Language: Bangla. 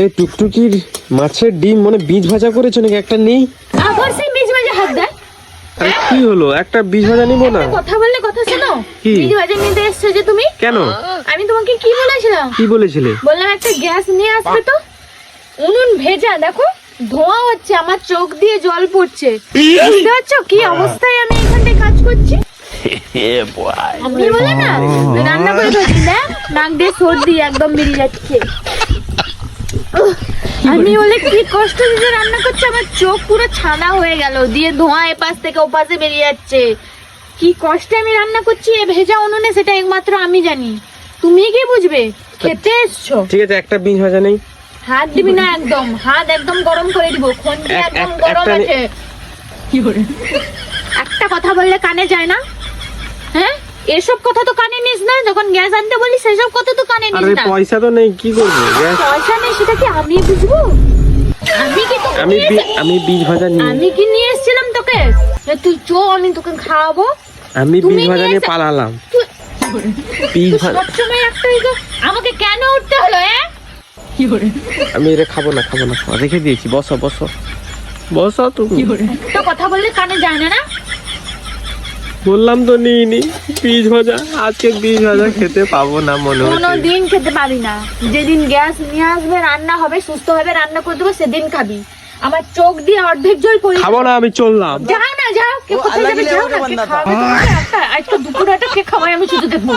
এই টুকটুকির মাছের ডিম মানে বীজ ভাজা করেছো নাকি? একটা নেই। আবার সেই বীজ ভাজা হাত দেয়। আরে কি হলো, একটা বীজ ভাজা নিবো না? কথা বললে কথা শোনো। কি? বীজ ভাজা নিতে এসছো যে তুমি? কেন? আমি তোমাকে কি বলেছিলাম? কি বলেছিলে? বললাম একটা গ্যাস নিয়ে আসবে তো। উনুন ভেজা, দেখো ধোঁয়া হচ্ছে, আমার চোখ দিয়ে জল পড়ছে। বুঝতে পারছো কি অবস্থায় আমি এখানটায় কাজ করছি? আমি বলে না রান্না করে ধরছি না, নাক দিয়ে সর্দি একদম বেরিয়ে যাচ্ছে। আমি বলে কি কষ্ট দিয়ে রান্না করছি, আমার চোখ পুরো ছানা হয়ে গেল, দিয়ে ধোঁয়া এপাশ থেকে ওপাশে বেরিয়ে যাচ্ছে। কি কষ্টে আমি রান্না করছি এ ভেজা উনুনে, সেটা একমাত্র আমি জানি। তুমি কি বুঝবে? খেতে এসছো। ঠিক আছে, একটা বীজ ভাজা নেই। হাত দিবি না একদম, হাত একদম গরম করে দিব, খন্তি একদম গরম আছে। কি করে একটা কথা বললে কানে যায় না? হ্যাঁ, এসব কথা তো কানে নিস না, যখন গ্যাস আনতে বলি সেসব কথা তো কানে নিস আরে না। পয়সা তো নেই, কি করবো? গ্যাস পয়সা নেই সেটা কি আমি বুঝবো? আমি বীজ ভাজা নিয়ে আমি কি নিয়ে এসেছিলাম তোকে যে তুই চো আমি তোকে খাওয়াবো? আমি তুমি বীজ ভাজা নিয়ে নিয়ে এসে- পালালাম। তুই- বীজ তুই ভাজা সবসময় একটা আমাকে কেন উঠতে হলো? কি করে আমি এটা খাবো না, রেখে দিয়েছি। বসো বসো বসো তুমি। একটা কথা বললে কানে যায় না? না বললাম তো নিইনি বীজ ভাজা। আজকে বীজ ভাজা খেতে পাবো না মনে হচ্ছে। কোনোদিন খেতে পাবি না। যেদিন গ্যাস নিয়ে আসবে, রান্না হবে, সুস্থ হবে, রান্না করে দেবো, সেদিন খাবি। আমার চোখ দিয়ে অর্ধেক জল পড়ে খাবো না, আমি চললাম। যাও না, যাও। কে কোথায় যাবে? যাও না, কে খাওয়াবে তোমাকে? আজকে দুপুরে কে খাওয়াই আমি শুধু দেখবো।